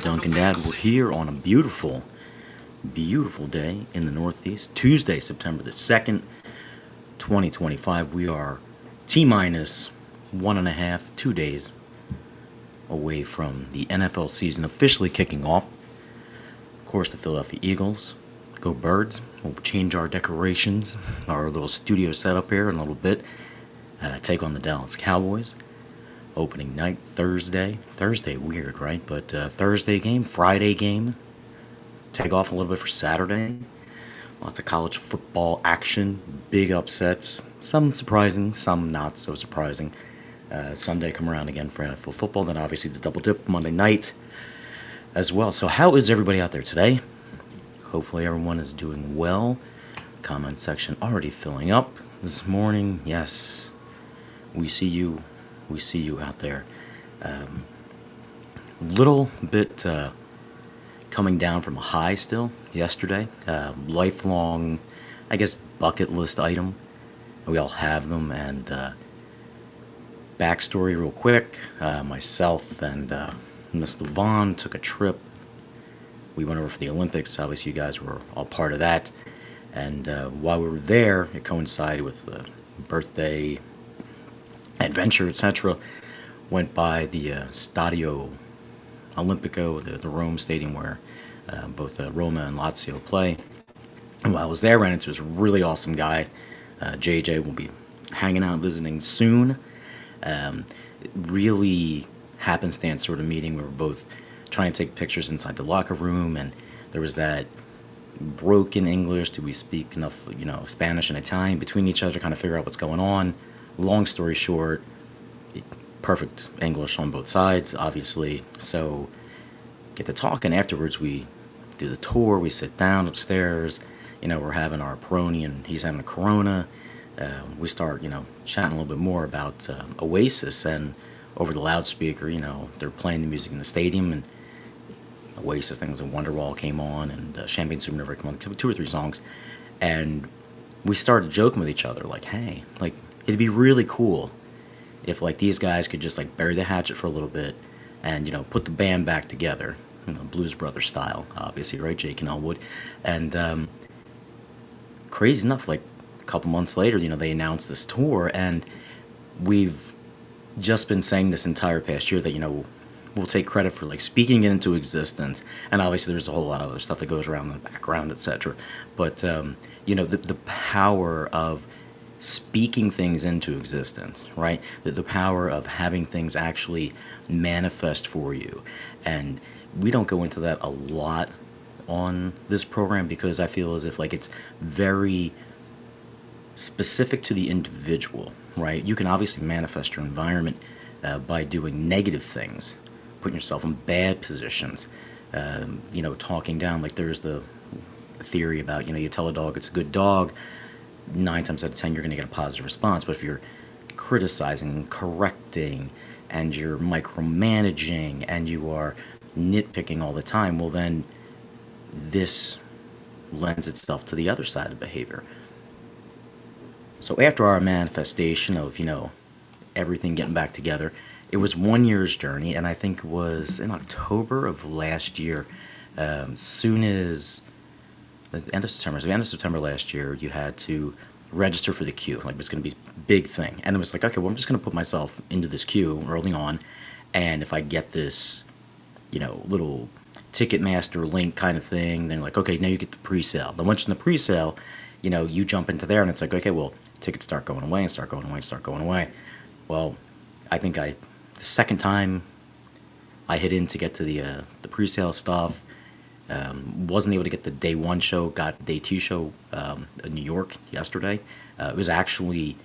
Duncan Dad. We're here on a beautiful, beautiful day in the Northeast. Tuesday, September the 2nd, 2025. We are T minus 1.5, 2 days away from the NFL season officially kicking off. Of course, the Philadelphia Eagles. Go Birds. We'll change our decorations, our little studio setup here in a little bit. Take on the Dallas Cowboys. Opening night Thursday. Thursday, weird, right? But Thursday game, Friday game. Take off a little bit for Saturday. Lots of college football action, big upsets. Some surprising, some not so surprising. Sunday come around again for NFL football. Then obviously the double dip Monday night as well. So how is everybody out there today? Hopefully everyone is doing well. Comment section already filling up this morning. Yes, we see you. We see you out there. Little bit coming down from a high still yesterday. Lifelong, I guess, bucket list item. We all have them. And backstory real quick. Myself and Miss Levon took a trip. We went over for the Olympics. Obviously, you guys were all part of that. And while we were there, it coincided with the birthday adventure, etc. Went by the Stadio Olimpico, the Rome stadium where both Roma and Lazio play. And while I was there, ran into this really awesome guy. JJ will be hanging out, visiting soon. Really happenstance sort of meeting. We were both trying to take pictures inside the locker room, and there was that broken English. Do we speak enough, Spanish and Italian between each other, kind of figure out what's going on? Long story short, perfect English on both sides, obviously. So get to talking. Afterwards, we do the tour. We sit down upstairs. We're having our Peroni and he's having a Corona. We start, chatting a little bit more about Oasis, and over the loudspeaker, they're playing the music in the stadium, and Oasis things and Wonderwall came on, and Champagne Supernova came on, 2 or 3 songs, and we started joking with each other, like, hey, like, it'd be really cool if, like, these guys could just, like, bury the hatchet for a little bit and, put the band back together, Blues Brothers style, obviously, right, Jake and Elwood. And crazy enough, like, a couple months later, they announced this tour, and we've just been saying this entire past year that, we'll take credit for, like, speaking it into existence. And obviously there's a whole lot of other stuff that goes around in the background, etc. But, the power of speaking things into existence, right? The power of having things actually manifest for you. And we don't go into that a lot on this program because I feel as if, like, it's very specific to the individual, right? You can obviously manifest your environment by doing negative things, putting yourself in bad positions, talking down. Like, there's the theory about, you tell a dog it's a good dog, 9 times out of 10 you're going to get a positive response. But if you're criticizing, correcting, and you're micromanaging, and you are nitpicking all the time, well, then this lends itself to the other side of behavior. So after our manifestation of, everything getting back together, it was 1 year's journey, and I think it was in October of last year, soon as the end of September. So the end of September last year, you had to register for the queue. Like, it was going to be a big thing. And it was like, okay, well, I'm just going to put myself into this queue early on. And if I get this, little Ticketmaster link kind of thing, then like, okay, now you get the pre-sale. Then once you're in the pre-sale, you jump into there, and it's like, okay, well, tickets start going away and start going away and start going away. Well, I think the second time I hit in to get to the pre-sale stuff, wasn't able to get the day 1 show, got the day 2 show in New York yesterday. It was actually,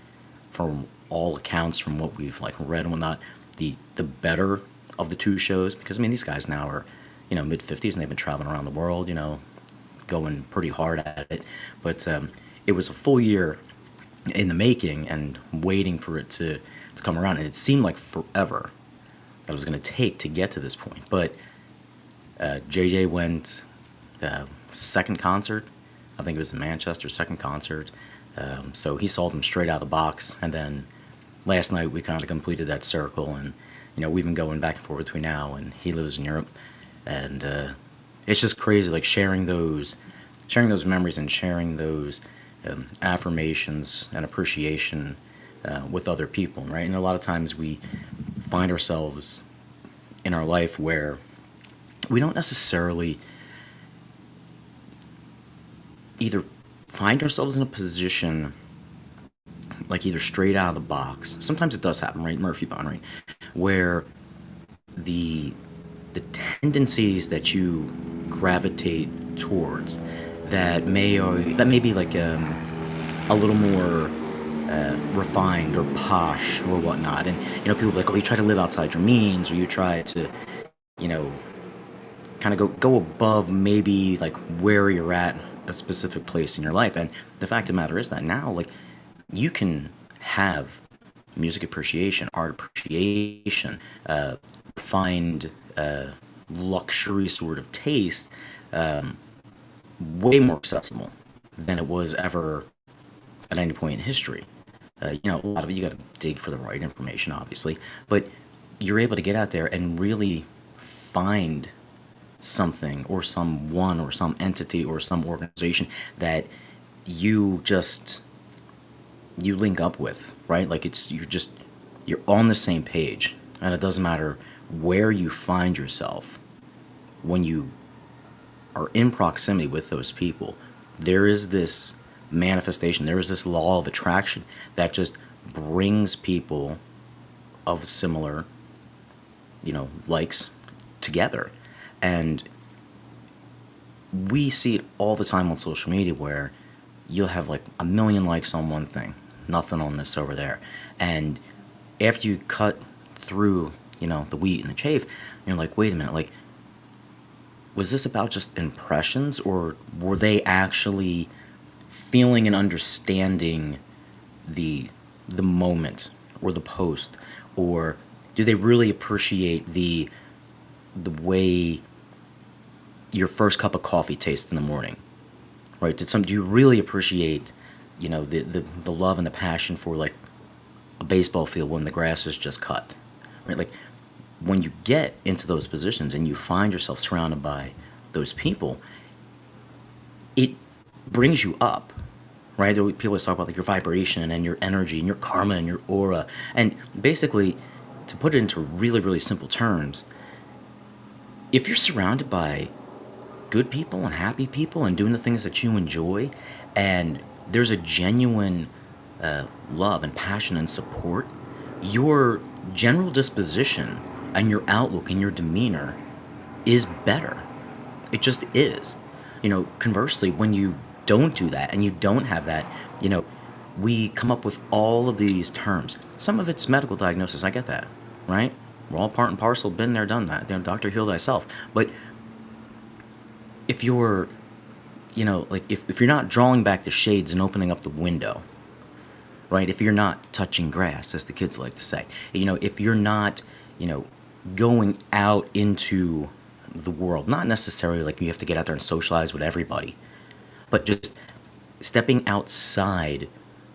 from all accounts, from what we've, like, read and whatnot, the better of the 2 shows, because these guys now are mid-50s, and they've been traveling around the world, going pretty hard at it. But it was a full year in the making and waiting for it to come around, and it seemed like forever that it was going to take to get to this point. But JJ went second concert. I think it was in Manchester, second concert. So he sold them straight out of the box. And then last night we kind of completed that circle, and we've been going back and forth between now, and he lives in Europe. And it's just crazy, like sharing those memories and sharing those affirmations and appreciation with other people, right? And a lot of times we find ourselves in our life where we don't necessarily either find ourselves in a position like either straight out of the box. Sometimes it does happen, right? Murphy Bond, right? Where the the tendencies that you gravitate towards that may be like a little more refined or posh or whatnot, and people are like, oh, you try to live outside your means, or you try to you know kind of go above maybe like where you're at a specific place in your life. And the fact of the matter is that now, like, you can have music appreciation, art appreciation, find luxury sort of taste way more accessible than it was ever at any point in history. A lot of it you got to dig for the right information, obviously, but you're able to get out there and really find something or someone or some entity or some organization that you just you link up with, right? Like you're on the same page, and it doesn't matter where you find yourself when you are in proximity with those people. There is this manifestation, there is this law of attraction that just brings people of similar, likes together. And we see it all the time on social media where you'll have like a million likes on one thing, nothing on this over there. And after you cut through, the wheat and the chaff, you're like, wait a minute, like, was this about just impressions, or were they actually feeling and understanding the the moment or the post, or do they really appreciate the way your first cup of coffee tastes in the morning, right? Do you really appreciate, the love and the passion for like a baseball field when the grass is just cut, right? Like, when you get into those positions and you find yourself surrounded by those people, it brings you up, right? People always talk about like your vibration and your energy and your karma and your aura. And basically, to put it into really, really simple terms, if you're surrounded by good people and happy people and doing the things that you enjoy, and there's a genuine love and passion and support, your general disposition and your outlook and your demeanor is better. It just is. Conversely, when you don't do that and you don't have that, you know, we come up with all of these terms. Some of it's medical diagnosis. I get that, right? We're all part and parcel, been there, done that. Doctor, heal thyself. But if you're, like if you're not drawing back the shades and opening up the window, right? If you're not touching grass, as the kids like to say, if you're not, you know, going out into the world, not necessarily like you have to get out there and socialize with everybody, but just stepping outside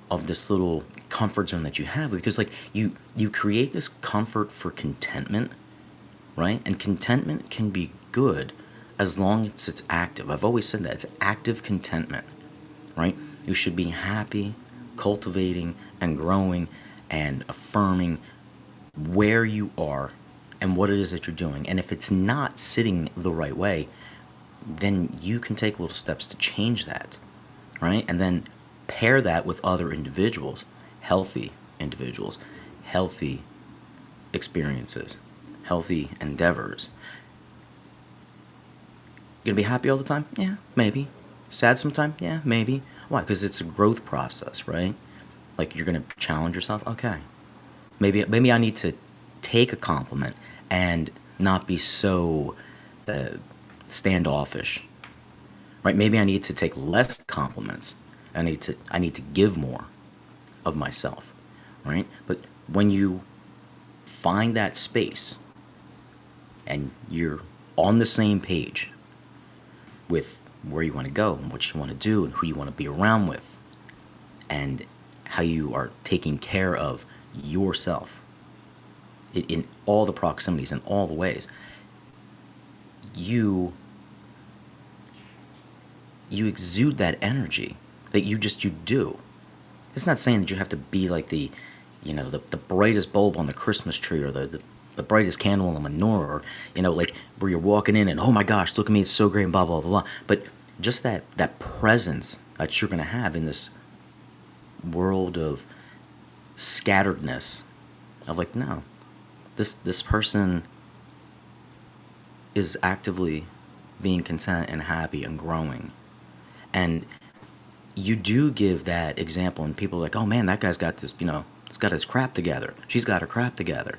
of this little comfort zone that you have, because like you create this comfort for contentment, right? And contentment can be good as long as it's active. I've always said that it's active contentment, right? You should be happy, cultivating and growing and affirming where you are and what it is that you're doing. And if it's not sitting the right way, then you can take little steps to change that, right? And then pair that with other individuals, healthy experiences, healthy endeavors. You gonna be happy all the time? Yeah, maybe. Sad sometime? Yeah, maybe. Why? Because it's a growth process, right? Like, you're gonna challenge yourself. Okay, maybe I need to take a compliment and not be so uh, standoffish, right? Maybe I need to take less compliments. I need to give more of myself, right? But when you find that space and you're on the same page with where you want to go and what you want to do and who you want to be around with and how you are taking care of yourself in all the proximities, in all the ways, you you exude that energy that you do. It's not saying that you have to be like the brightest bulb on the Christmas tree, or the brightest candle in the menorah, or like where you're walking in and, oh my gosh, look at me, it's so great, and blah blah blah blah. But just that presence that you're gonna have in this world of scatteredness, of like, no, this person is actively being content and happy and growing. And you do give that example, and people are like, oh man, that guy's got this, he's got his crap together, she's got her crap together.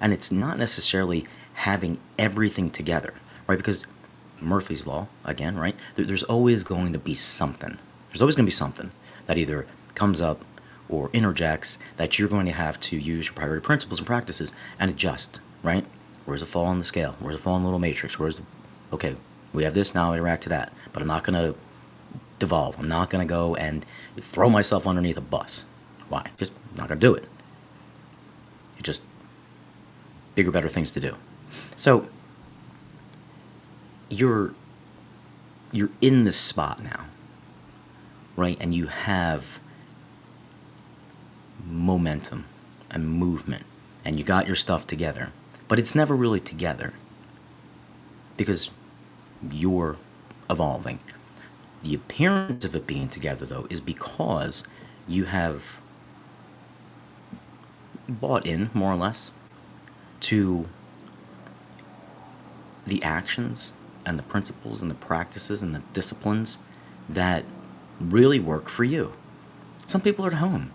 And it's not necessarily having everything together, right? Because Murphy's law, again, right? There's always going to be something. There's always going to be something that either comes up or interjects that you're going to have to use your priority principles and practices and adjust, right? Where's it fall on the scale? Where's it fall in the little matrix? Okay, we have this, now I interact to that. But I'm not going to devolve. I'm not going to go and throw myself underneath a bus. Why? Just not going to do it. It's just bigger, better things to do. So you're in this spot now, right? And you have momentum and movement, and you got your stuff together. But it's never really together because you're evolving. The appearance of it being together, though, is because you have bought in, more or less, to the actions and the principles and the practices and the disciplines that really work for you. Some people are at home,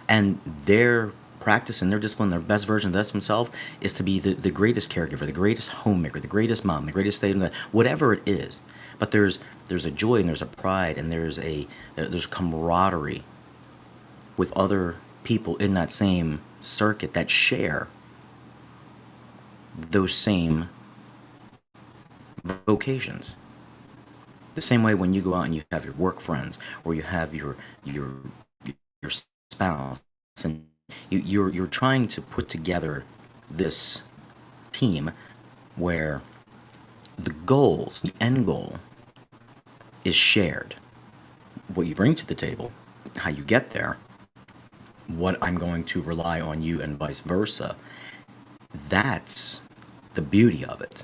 and their practice and their discipline, their best version of themselves, is to be the greatest caregiver, the greatest homemaker, the greatest mom, the greatest state, whatever it is. But there's a joy, and there's a pride, and there's camaraderie with other people in that same circuit that share those same vocations. The same way when you go out and you have your work friends, or you have your spouse, and you're trying to put together this team where the end goal is shared. What you bring to the table, how you get there, what I'm going to rely on you, and vice versa. That's the beauty of it,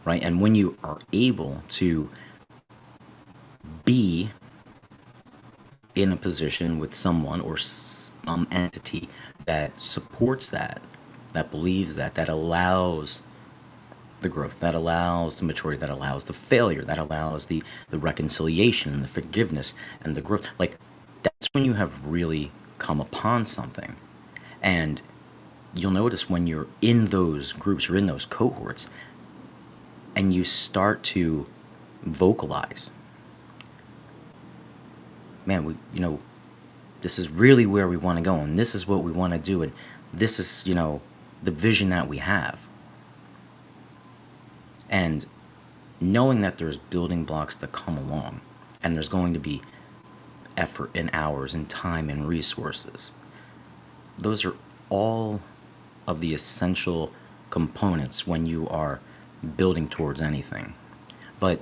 right? And when you are able to be in a position with someone or some entity that supports that believes that allows the growth, that allows the maturity, that allows the failure, that allows the reconciliation and the forgiveness and the growth, like, that's when you have really come upon something. And you'll notice when you're in those groups, you're in those cohorts, and you start to vocalize, man, this is really where we want to go, and this is what we want to do, and this is, the vision that we have. And knowing that there's building blocks that come along, and there's going to be effort and hours and time and resources, those are all of the essential components when you are building towards anything. But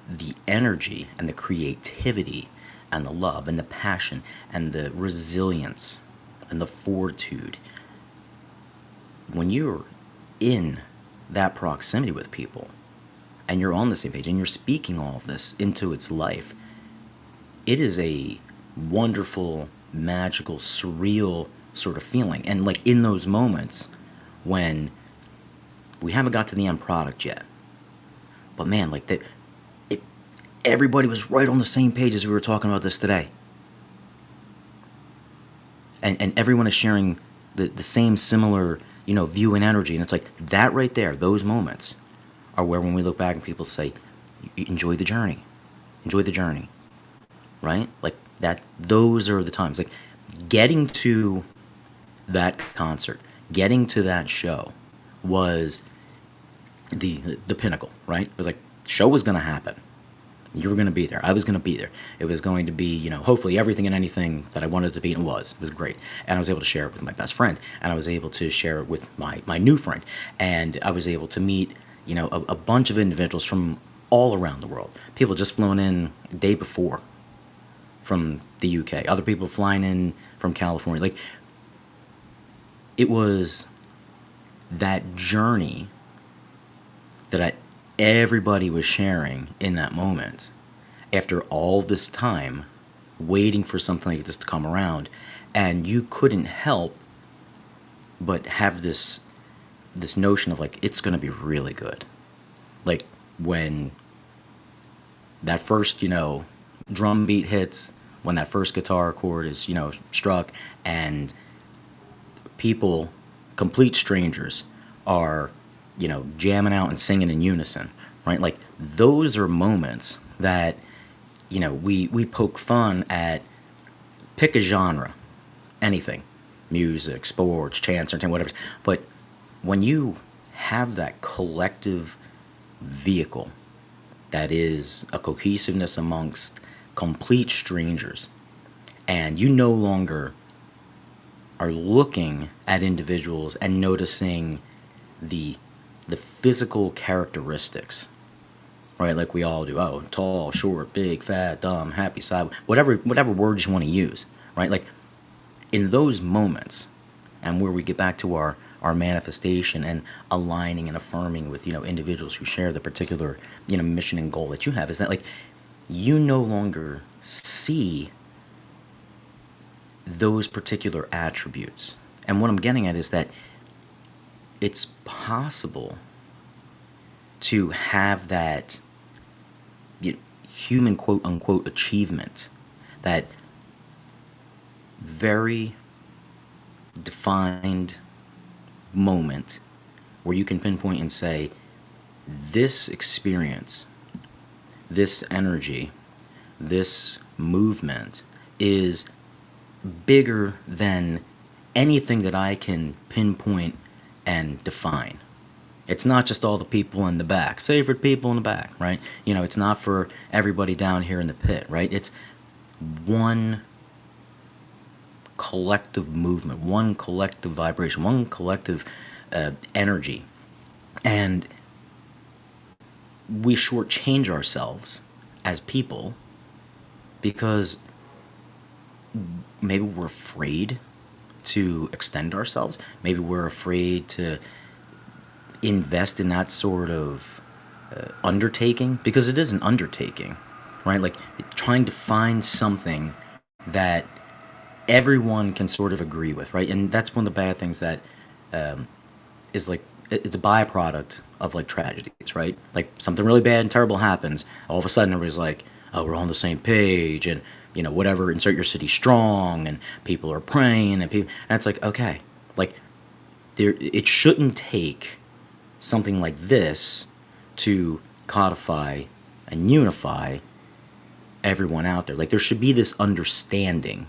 the energy and the creativity and the love and the passion and the resilience and the fortitude, when you're in that proximity with people and you're on the same page and you're speaking all of this into its life, it is a wonderful, magical, surreal sort of feeling. And like in those moments when we haven't got to the end product yet, but man, like everybody was right on the same page as we were talking about this today. And everyone is sharing the same similar, view and energy. And it's like that right there, those moments are where, when we look back and people say, enjoy the journey, right? Like that, those are the times. Like getting to that concert, getting to that show was the pinnacle, right? It was like, show was going to happen. You were going to be there. I was going to be there. It was going to be, hopefully everything and anything that I wanted to be, and was. It was great. And I was able to share it with my best friend. And I was able to share it with my new friend. And I was able to meet, a bunch of individuals from all around the world. People just flown in the day before from the UK, other people flying in from California. Like, it was that journey that everybody was sharing in that moment after all this time waiting for something like this to come around, and you couldn't help but have this notion of like, it's going to be really good. Like, when that first drum beat hits, when that first guitar chord is struck, and people, complete strangers, are jamming out and singing in unison, right? Like, those are moments that we poke fun at. Pick a genre, anything, music, sports, chance, entertainment, whatever. But when you have that collective vehicle that is a cohesiveness amongst complete strangers, and you no longer are looking at individuals and noticing the the physical characteristics, right? Like we all do. Oh, tall, short, big, fat, dumb, happy, sad, whatever words you want to use, right? Like, in those moments, and where we get back to our manifestation and aligning and affirming with individuals who share the particular mission and goal that you have, is that, like, you no longer see those particular attributes. And what I'm getting at is that it's possible to have that human quote unquote achievement, that very defined moment where you can pinpoint and say, this experience, this energy, this movement is bigger than anything that I can pinpoint and define. It's not just all the people in the back, savored people in the back, right? It's not for everybody down here in the pit, right? It's one collective movement, one collective vibration, one collective energy. And we shortchange ourselves as people because maybe we're afraid to extend ourselves. Maybe we're afraid to invest in that sort of undertaking, because it is an undertaking, right? Like, trying to find something that everyone can sort of agree with, right? And that's one of the bad things that is like, it's a byproduct of like tragedies, right? Like, something really bad and terrible happens, all of a sudden everybody's like, oh, we're on the same page, and whatever, insert your city strong, and people are praying, and it's like, okay, like, it shouldn't take something like this to codify and unify everyone out there. Like, there should be this understanding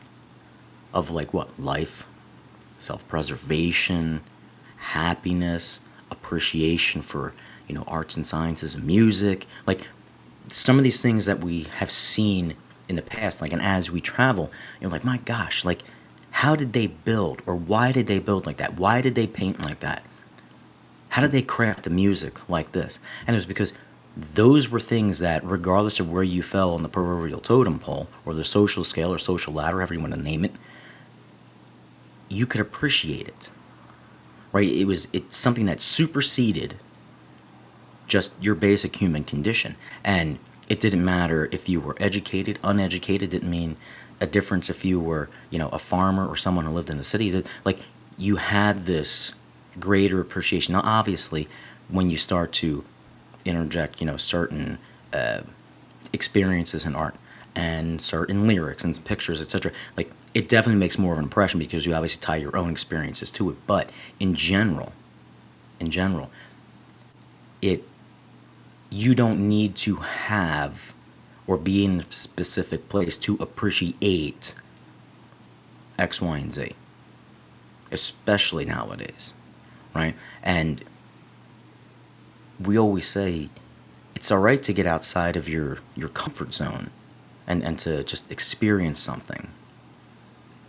of, like, what, life, self-preservation, happiness, appreciation for arts and sciences and music, like some of these things that we have seen in the past. Like, and as we travel, like, my gosh, like, how did they build, or why did they build like that? Why did they paint like that? How did they craft the music like this? And it was because those were things that, regardless of where you fell on the proverbial totem pole or the social scale or social ladder, however you want to name it, you could appreciate it, right? It's something that superseded just your basic human condition. And it didn't matter if you were educated, uneducated. Didn't mean a difference if you were, a farmer or someone who lived in the city. Like, you had this greater appreciation. Now, obviously, when you start to interject, certain experiences in art and certain lyrics and pictures, etc., like, it definitely makes more of an impression because you obviously tie your own experiences to it. But in general, it you don't need to have or be in a specific place to appreciate X, Y, and Z, especially nowadays, right? And we always say it's all right to get outside of your comfort zone and to just experience something,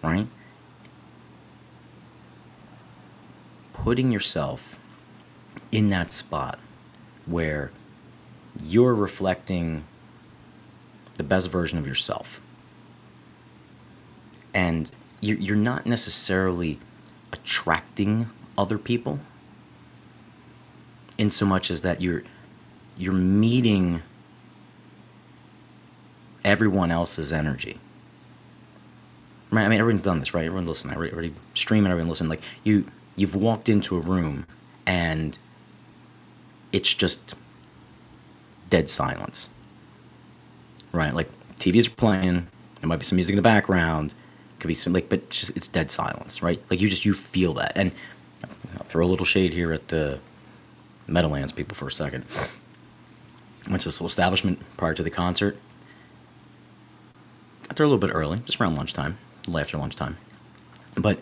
right? Putting yourself in that spot where you're reflecting the best version of yourself. And you're not necessarily attracting other people in so much as that you're meeting everyone else's energy. Right? I mean, everyone's done this, right? Everyone listen, everybody streaming, everyone listen. Like you've walked into a room and it's just dead silence, right? Like TVs are playing, there might be some music in the background, could be some like, but it's dead silence, right? Like you feel that, and I'll throw a little shade here at the Meadowlands people for a second. Went to this little establishment prior to the concert. Got there a little bit early, just around lunchtime, a little after lunchtime, but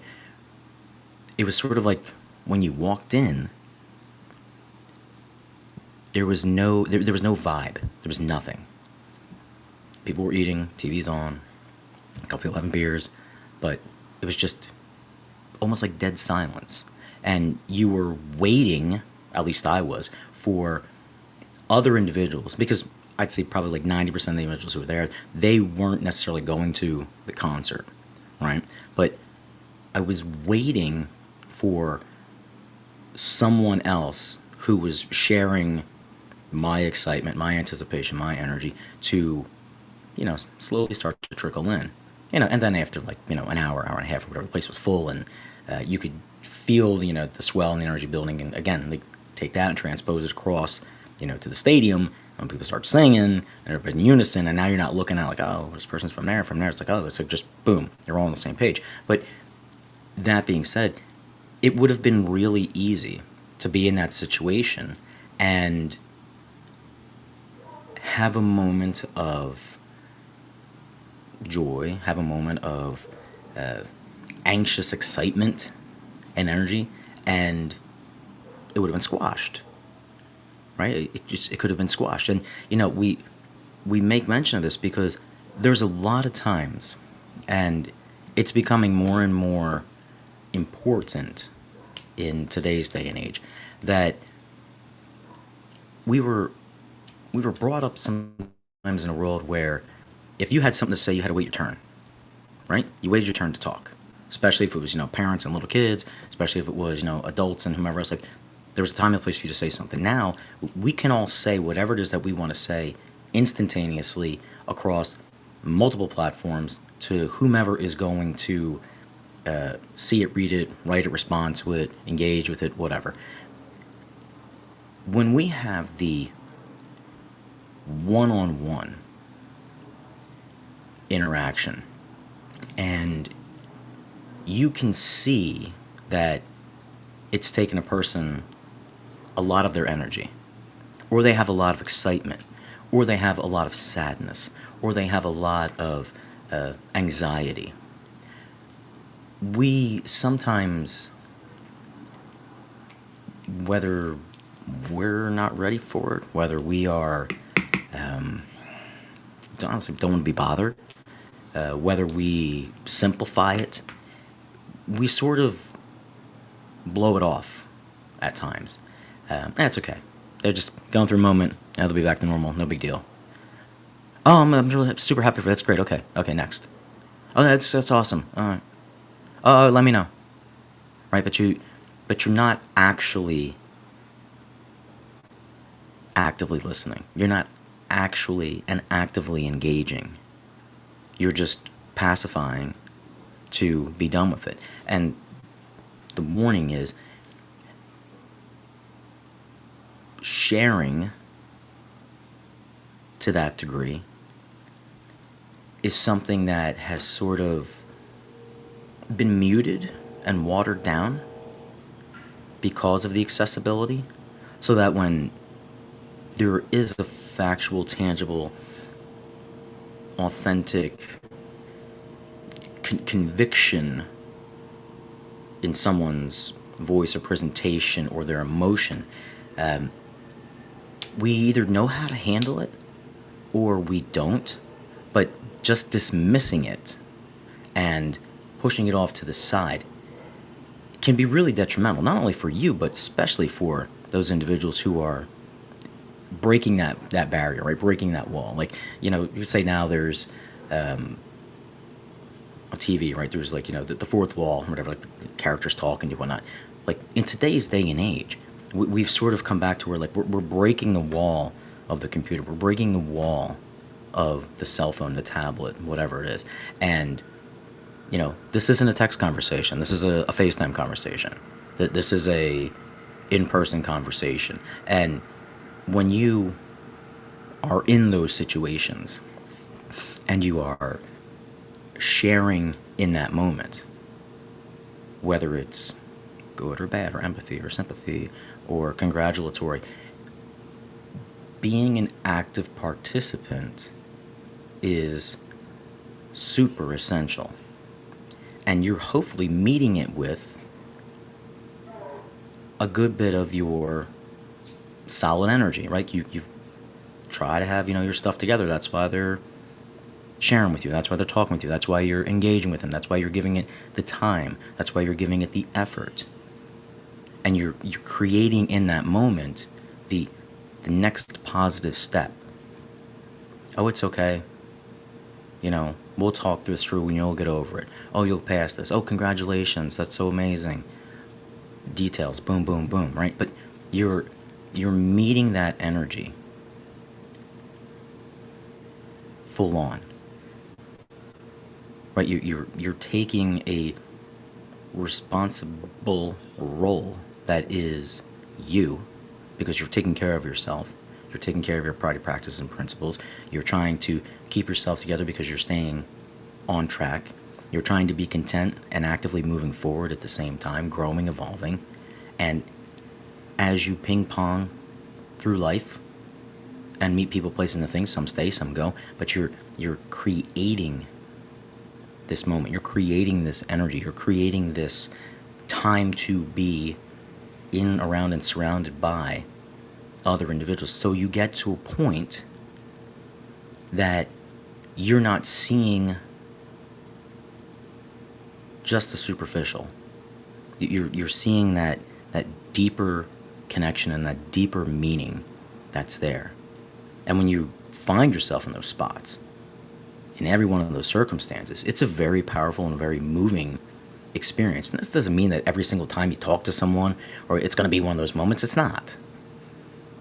it was sort of like when you walked in, there was no vibe. There was nothing. People were eating, TV's on, a couple people having beers, but it was just almost like dead silence. And you were waiting, at least I was, for other individuals, because I'd say probably like 90% of the individuals who were there, they weren't necessarily going to the concert, right? But I was waiting for someone else who was sharing my excitement, my anticipation, my energy to, slowly start to trickle in. And then after like, an hour, hour and a half or whatever, the place was full, and you could feel, the swell and the energy building. And again, they take that and transpose it across, to the stadium, and people start singing, and everybody's in unison, and now you're not looking at like, oh, this person's from there. It's like, oh, it's like just boom, you're all on the same page. But that being said, it would have been really easy to be in that situation and have a moment of joy, have a moment of anxious excitement and energy, and it would have been squashed, right? It could have been squashed. And we make mention of this because there's a lot of times, and it's becoming more and more important in today's day and age, that we were brought up sometimes in a world where if you had something to say, you had to wait your turn, right? You waited your turn to talk, especially if it was, parents and little kids, especially if it was, adults and whomever else. Like, there was a time and place for you to say something. Now, we can all say whatever it is that we want to say instantaneously across multiple platforms to whomever is going to see it, read it, write it, respond to it, engage with it, whatever. When we have the one-on-one interaction, and you can see that it's taken a person a lot of their energy, or they have a lot of excitement, or they have a lot of sadness, or they have a lot of anxiety. We sometimes, whether we're not ready for it, whether we are honestly don't want to be bothered, whether we simplify it, we sort of blow it off at times. That's okay. They're just going through a moment. Now they'll be back to normal. No big deal. Oh, I'm really super happy for that. That's great. Okay, next. Oh, that's awesome. All right. Oh, let me know. Right, but you're not actually actively listening. You're not actually and actively engaging. You're just pacifying to be done with it. And the warning is, sharing to that degree is something that has sort of been muted and watered down because of the accessibility, so that when there is a factual, tangible, authentic conviction in someone's voice or presentation or their emotion, we either know how to handle it or we don't. But just dismissing it and pushing it off to the side can be really detrimental, not only for you, but especially for those individuals who are breaking that barrier, right? Breaking that wall. Like, you say now there's on TV, right? There's like, the fourth wall, or whatever, like characters talking and whatnot. Like in today's day and age, we've sort of come back to where like we're breaking the wall of the computer. We're breaking the wall of the cell phone, the tablet, whatever it is. And, this isn't a text conversation. This is a FaceTime conversation. This is a in-person conversation. And when you are in those situations and you are sharing in that moment, whether it's good or bad, or empathy or sympathy or congratulatory, being an active participant is super essential. And you're hopefully meeting it with a good bit of your solid energy, right? You try to have, your stuff together. That's why they're sharing with you. That's why they're talking with you. That's why you're engaging with them. That's why you're giving it the time. That's why you're giving it the effort. And you're creating in that moment the next positive step. Oh, it's okay. We'll talk this through and you'll get over it. Oh, you'll pass this. Oh, congratulations. That's so amazing. Details. Boom, boom, boom, right? But you're meeting that energy full on. Right? You're taking a responsible role that is you, because you're taking care of yourself. You're taking care of your priority practices and principles. You're trying to keep yourself together because you're staying on track. You're trying to be content and actively moving forward at the same time, growing, evolving. And as you ping pong through life and meet people, places, and things, some stay, some go, but you're creating this moment. You're creating this energy. You're creating this time to be in, around, and surrounded by other individuals. So you get to a point that you're not seeing just the superficial. You're seeing that deeper connection and that deeper meaning that's there. And when you find yourself in those spots, in every one of those circumstances, it's a very powerful and very moving experience. And this doesn't mean that every single time you talk to someone, or it's going to be one of those moments. It's not.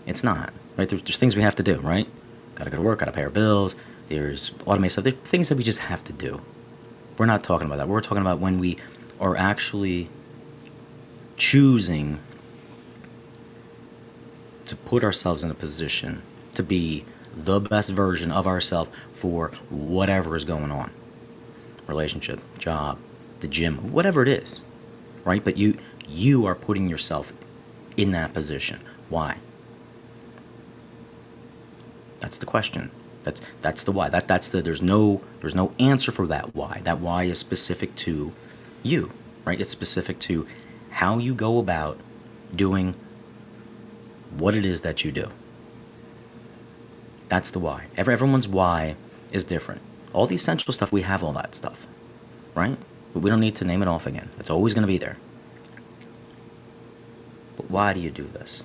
It's not. Right? There's things we have to do, right? Got to go to work, got to pay our bills. There's automated stuff. There's things that we just have to do. We're not talking about that. We're talking about when we are actually choosing to put ourselves in a position to be the best version of ourselves for whatever is going on. Relationship, job, the gym, whatever it is, right? But you are putting yourself in that position. Why? That's the question. That's the why. There's no answer for that why. That why is specific to you, right? It's specific to how you go about doing what it is that you do. That's the why. Everyone's why is different. All the essential stuff, we have all that stuff, right? But we don't need to name it off again. It's always going to be there. But why do you do this?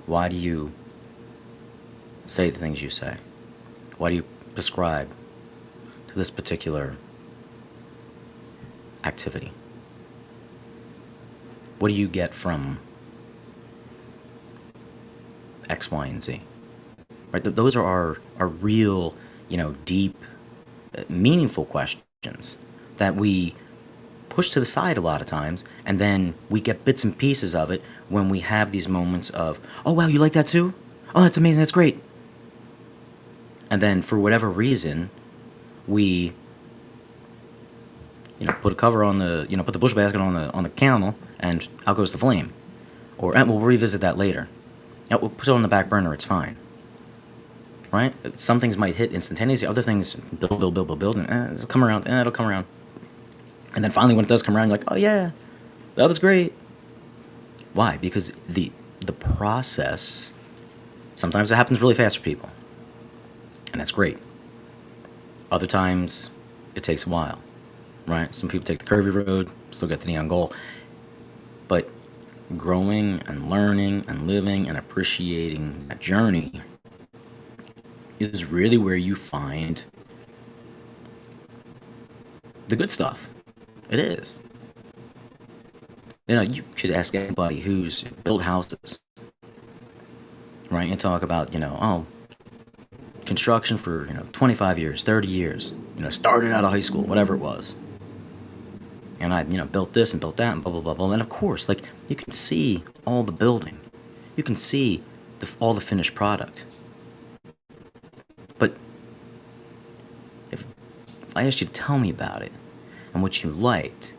Why do you say the things you say? Why do you prescribe to this particular activity? What do you get from X, Y, and Z? Right? Those are our real, deep, meaningful questions that we push to the side a lot of times, and then we get bits and pieces of it when we have these moments of, oh wow, you like that too? Oh, that's amazing, that's great. And then for whatever reason, we put a cover on the, put the bushel basket on the camel, and out goes the flame. Or we'll revisit that later. We'll put it on the back burner, it's fine. Right? Some things might hit instantaneously, other things build, and it'll come around, it'll come around. And then finally when it does come around, you're like, oh yeah, that was great. Why? Because the process, sometimes it happens really fast for people. And that's great. Other times, it takes a while, right? Some people take the curvy road, still get the neon goal. But growing and learning and living and appreciating that journey is really where you find the good stuff. It is. You could ask anybody who's built houses, right? And talk about, oh, construction for, 25 years, 30 years, started out of high school, whatever it was. And I, built this and built that and blah, blah, blah, blah. And of course, like, you can see all the building. You can see all the finished product. But if I asked you to tell me about it and what you liked,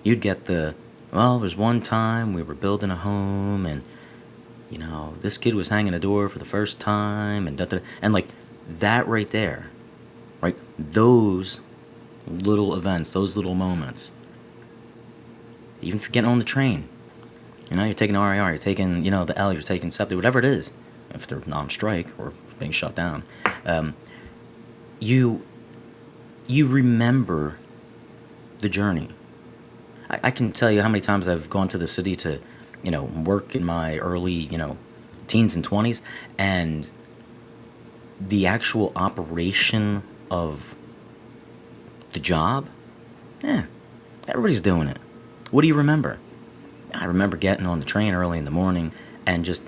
you'd get well, there's one time we were building a home and, this kid was hanging a door for the first time and da-da-da. And like that right there, right? Those little events, those little moments. Even if you're getting on the train, you're taking RIR, you're taking, the L, you're taking SEPTA, whatever it is, if they're on strike or being shut down, you remember the journey. I can tell you how many times I've gone to the city to, work in my early, teens and 20s, and the actual operation of the job, everybody's doing it. What do you remember? I remember getting on the train early in the morning and just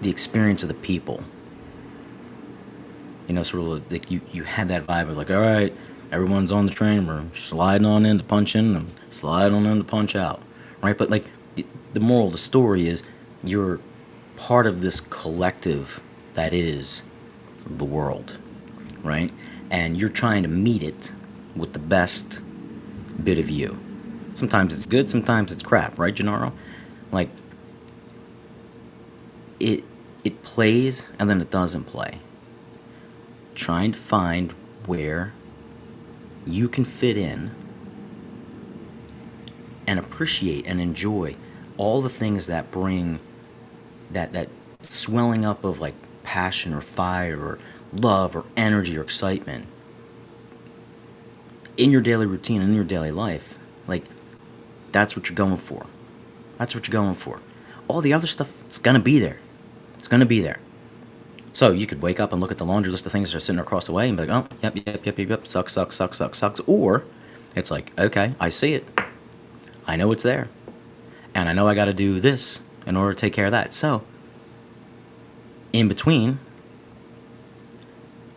the experience of the people. Sort of like you had that vibe of like, all right, everyone's on the train, we're sliding on in to punch in and sliding on in to punch out, right? But like the moral of the story is you're part of this collective that is the world, right? And you're trying to meet it with the best bit of you. Sometimes it's good, sometimes it's crap, right, Gennaro? Like it plays and then it doesn't play. Trying to find where you can fit in and appreciate and enjoy all the things that bring that swelling up of like passion or fire or love or energy or excitement in your daily routine, in your daily life. Like, that's what you're going for. That's what you're going for. All the other stuff, it's going to be there. It's going to be there. So you could wake up and look at the laundry list of things that are sitting across the way and be like, oh, yep, sucks. Or it's like, okay, I see it. I know it's there. And I know I got to do this in order to take care of that. So, in between,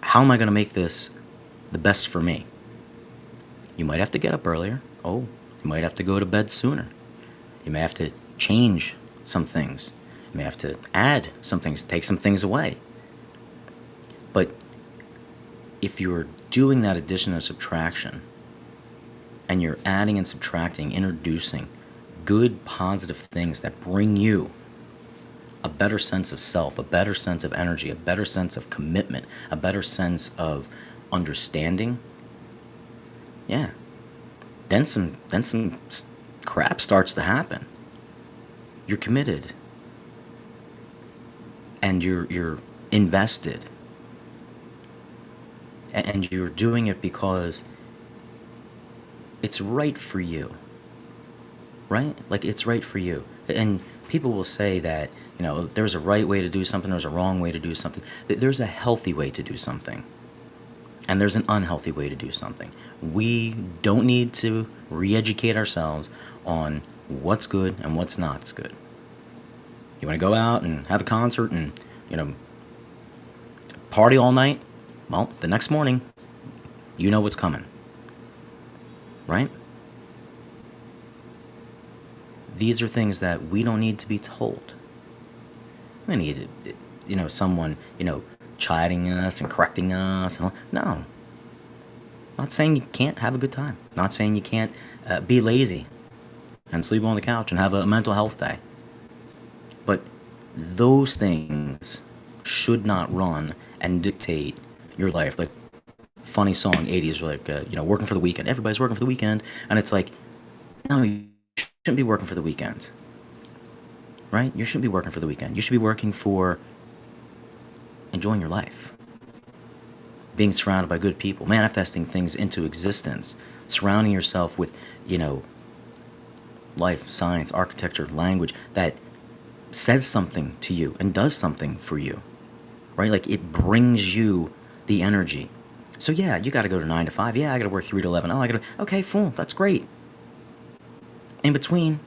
how am I going to make this the best for me? You might have to get up earlier. Oh, you might have to go to bed sooner. You may have to change some things. You may have to add some things, take some things away. But if you're doing that addition and subtraction, and you're adding and subtracting, introducing good, positive things that bring you a better sense of self, a better sense of energy, a better sense of commitment, a better sense of understanding, then some crap starts to happen. You're committed, and you're invested, and you're doing it because it's right for you, right? Like, it's right for you. And people will say that, there's a right way to do something, there's a wrong way to do something. There's a healthy way to do something, and there's an unhealthy way to do something. We don't need to re-educate ourselves on what's good and what's not good. You want to go out and have a concert and, party all night? Well, the next morning, you know what's coming, right? These are things that we don't need to be told. We need, someone, chiding us and correcting us. No. Not saying you can't have a good time. Not saying you can't be lazy and sleep on the couch and have a mental health day. But those things should not run and dictate your life. Like, funny song, 80s, like, working for the weekend. Everybody's working for the weekend. And it's like, no, you shouldn't be working for the weekend. Right? You shouldn't be working for the weekend. You should be working for enjoying your life. Being surrounded by good people, manifesting things into existence, surrounding yourself with, life, science, architecture, language that says something to you and does something for you, right? Like it brings you the energy. So yeah, you got to go to 9 to 5. Yeah, I got to work 3 to 11. Oh, I got to. Okay, full. That's great. In between,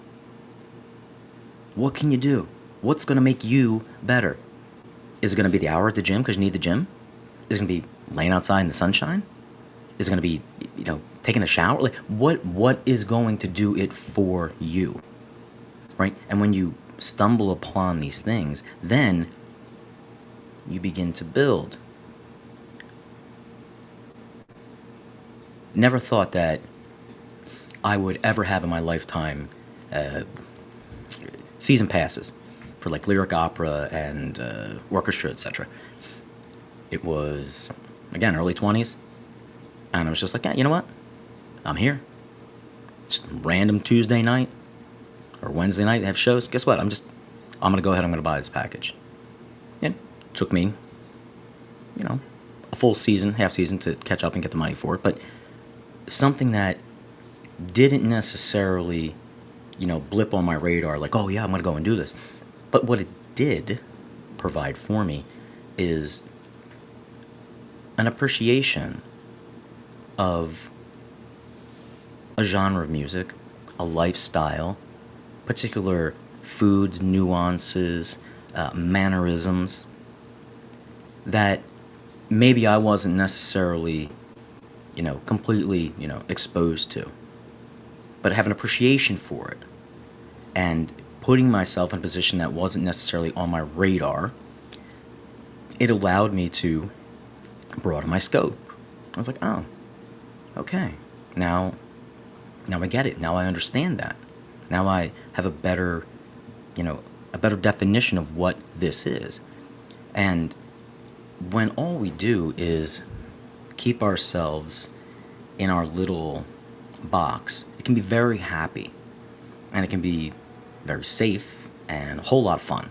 what can you do? What's going to make you better? Is it going to be the hour at the gym because you need the gym? Is it going to be laying outside in the sunshine? Is it going to be, taking a shower? Like what is going to do it for you, right? And when you stumble upon these things, then you begin to build. Never thought that I would ever have in my lifetime uh, season passes for like lyric opera and orchestra, etc. It was, again, early 20s, and I was just like, yeah, you know what? I'm here. Just random Tuesday night or Wednesday night, they have shows. Guess what? I'm going to go ahead, I'm going to buy this package. It took me, a full season, half season to catch up and get the money for it, but something that didn't necessarily, blip on my radar like, oh yeah, I'm going to go and do this. But what it did provide for me is an appreciation of a genre of music, a lifestyle, particular foods, nuances, mannerisms that maybe I wasn't necessarily, completely, exposed to, but have an appreciation for it. And putting myself in a position that wasn't necessarily on my radar, it allowed me to broaden my scope. I was like, oh, okay. Now I get it. Now I understand that. Now I have a better, a better definition of what this is. And when all we do is keep ourselves in our little box, it can be very happy and it can be very safe and a whole lot of fun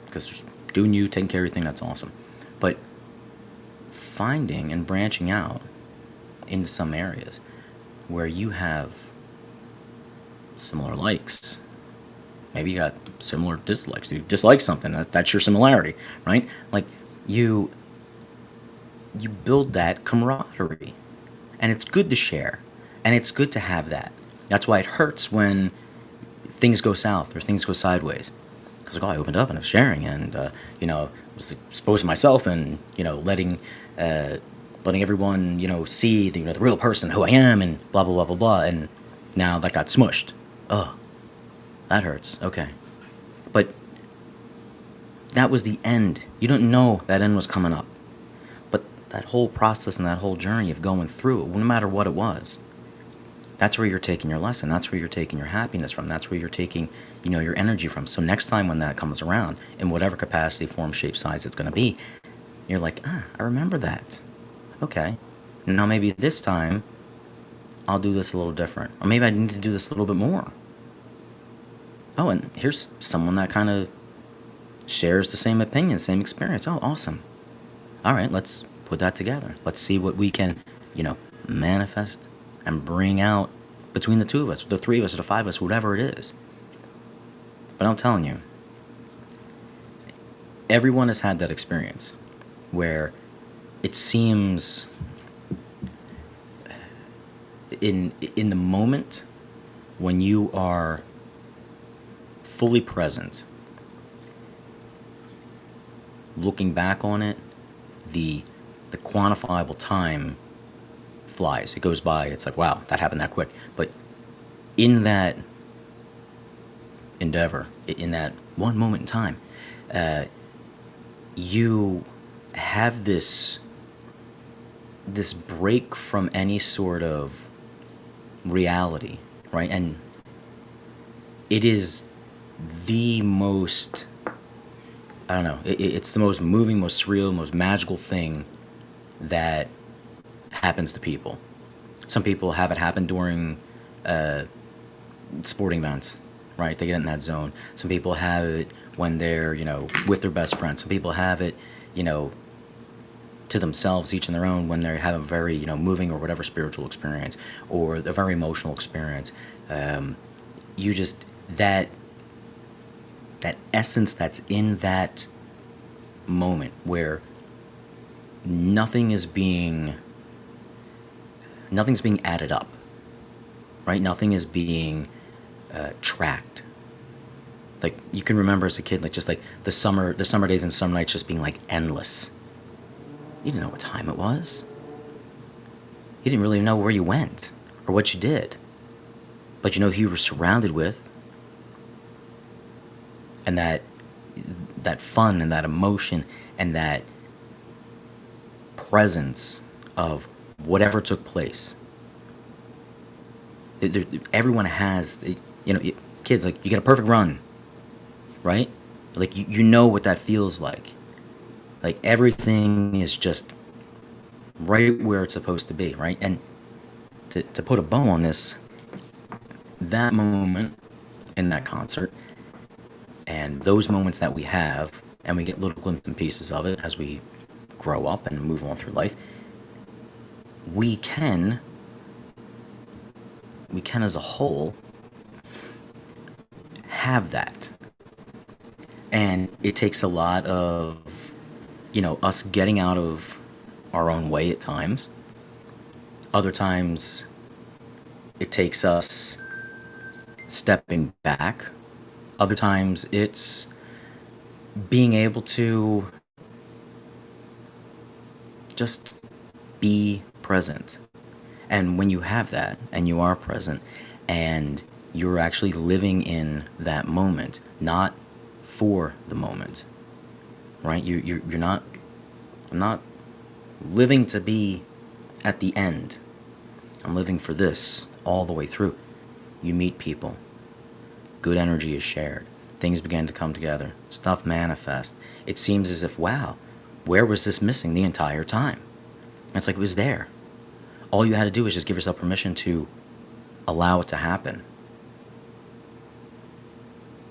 because just doing you, taking care of everything, that's awesome. But finding and branching out into some areas where you have similar likes, maybe you got similar dislikes, you dislike something, that's your similarity, right? Like you build that camaraderie, and it's good to share, and it's good to have that. That's why it hurts when things go south or things go sideways, because like, oh, I opened up and I was sharing, and was exposing myself, and letting everyone see the real person who I am, and blah blah blah blah blah, and now that got smushed. Oh, that hurts. Okay, but that was the end. You don't know that end was coming up, but that whole process and that whole journey of going through it, no matter what it was, that's where you're taking your lesson. That's where you're taking your happiness from. That's where you're taking, your energy from. So next time when that comes around, in whatever capacity, form, shape, size it's going to be, you're like, I remember that. Okay. Now maybe this time I'll do this a little different. Or maybe I need to do this a little bit more. Oh, and here's someone that kind of shares the same opinion, same experience. Oh, awesome. All right, let's put that together. Let's see what we can, manifest and bring out between the two of us, the three of us, or the five of us, whatever it is. But I'm telling you, everyone has had that experience where it seems in the moment when you are fully present, looking back on it, the quantifiable time flies. It goes by. It's like, wow, that happened that quick. But in that endeavor, in that one moment in time, you have this break from any sort of reality, right? And it is the most, I don't know, it's the most moving, most surreal, most magical thing that happens to people. Some people have it happen during sporting events, right? They get in that zone. Some people have it when they're, with their best friends. Some people have it, to themselves, each in their own, when they have a very, moving or whatever spiritual experience or a very emotional experience. you just that that essence that's in that moment where nothing is being nothing's being added up, right? Nothing is being tracked. Like you can remember as a kid, like just like the summer days and summer nights just being like endless. You didn't know what time it was. You didn't really know where you went or what you did, but you know who you were surrounded with, and that fun and that emotion and that presence of whatever took place. Everyone has, kids, like you get a perfect run, right? Like you know what that feels like. Like everything is just right where it's supposed to be, right? And to put a bow on this, that moment in that concert and those moments that we have, and we get little glimpses and pieces of it as we grow up and move on through life, we can as a whole have that. And it takes a lot of, us getting out of our own way at times. Other times it takes us stepping back. Other times it's being able to just be present. And when you have that and you are present and you're actually living in that moment, not for the moment, right? You're not, I'm not living to be at the end. I'm living for this all the way through. You meet people. Good energy is shared. Things begin to come together. Stuff manifests. It seems as if, wow, where was this missing the entire time? And it's like it was there. All you had to do was just give yourself permission to allow it to happen.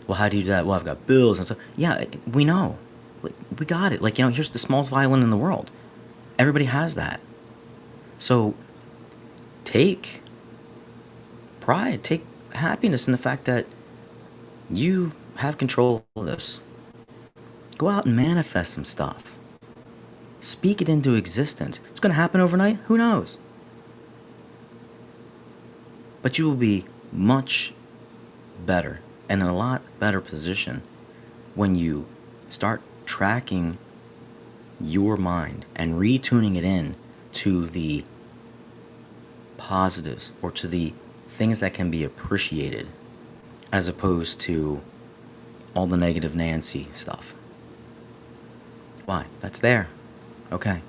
Well, how do you do that? Well, I've got bills and stuff. Yeah, we know. Like, we got it. Like, here's the smallest violin in the world. Everybody has that. So take pride, take happiness in the fact that you have control of this. Go out and manifest some stuff. Speak it into existence. It's going to happen overnight. Who knows? But you will be much better and in a lot better position when you start tracking your mind and retuning it in to the positives or to the things that can be appreciated as opposed to all the negative Nancy stuff. Why? That's there. Okay.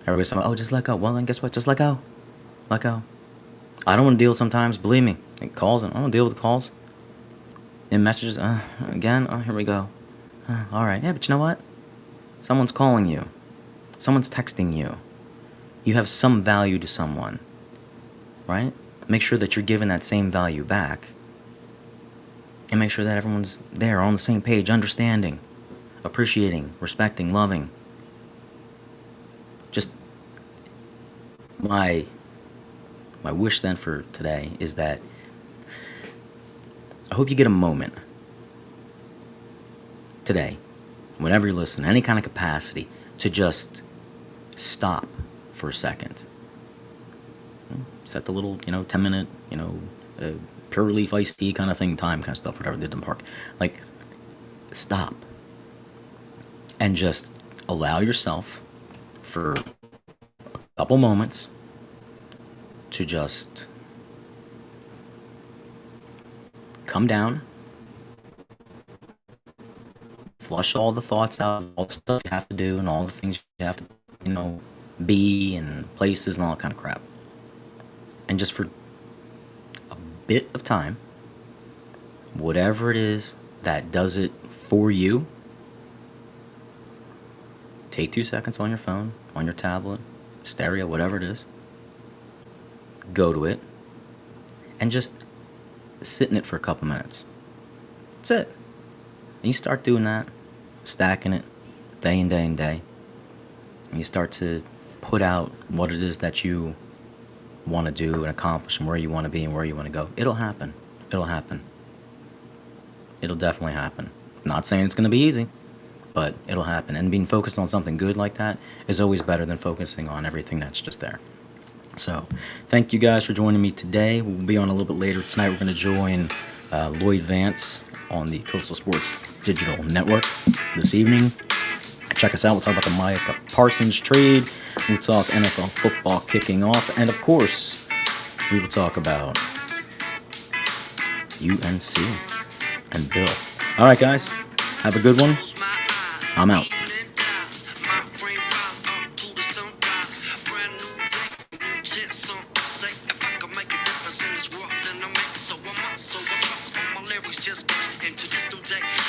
Everybody's talking, oh, just let go. Well, then guess what? Just let go. Let go. I don't want to deal sometimes. Believe me. It calls. I don't want to deal with the calls. And messages. Again. Oh, here we go. All right. Yeah, but you know what? Someone's calling you. Someone's texting you. You have some value to someone. Right? Make sure that you're giving that same value back. And make sure that everyone's there on the same page, understanding, appreciating, respecting, loving. Just my wish then for today is that I hope you get a moment today, whenever you listen, any kind of capacity, to just stop for a second. Set the little, 10-minute, pure leaf iced tea kind of thing, time kind of stuff, whatever they did in the park. Like, stop. And just allow yourself for a couple moments to just come down, flush all the thoughts out, all the stuff you have to do, and all the things you have to, be, and places, and all that kind of crap. And just for a bit of time, whatever it is that does it for you, take 2 seconds on your phone, on your tablet, stereo, whatever it is, go to it, and just sit in it for a couple minutes. That's it. And you start doing that, stacking it, day and day and day, and you start to put out what it is that you want to do and accomplish and where you want to be and where you want to go. It'll happen. It'll happen. It'll definitely happen. Not saying it's going to be easy, but it'll happen. And being focused on something good like that is always better than focusing on everything that's just there. So, thank you guys for joining me today. We'll be on a little bit later tonight. We're going to join Lloyd Vance on the Coastal Sports Digital Network this evening. Check us out. We'll talk about the Micah Parsons trade. We'll talk NFL football kicking off. And of course, we will talk about UNC and Bill. All right, guys. Have a good one. I'm out. Just into this new day.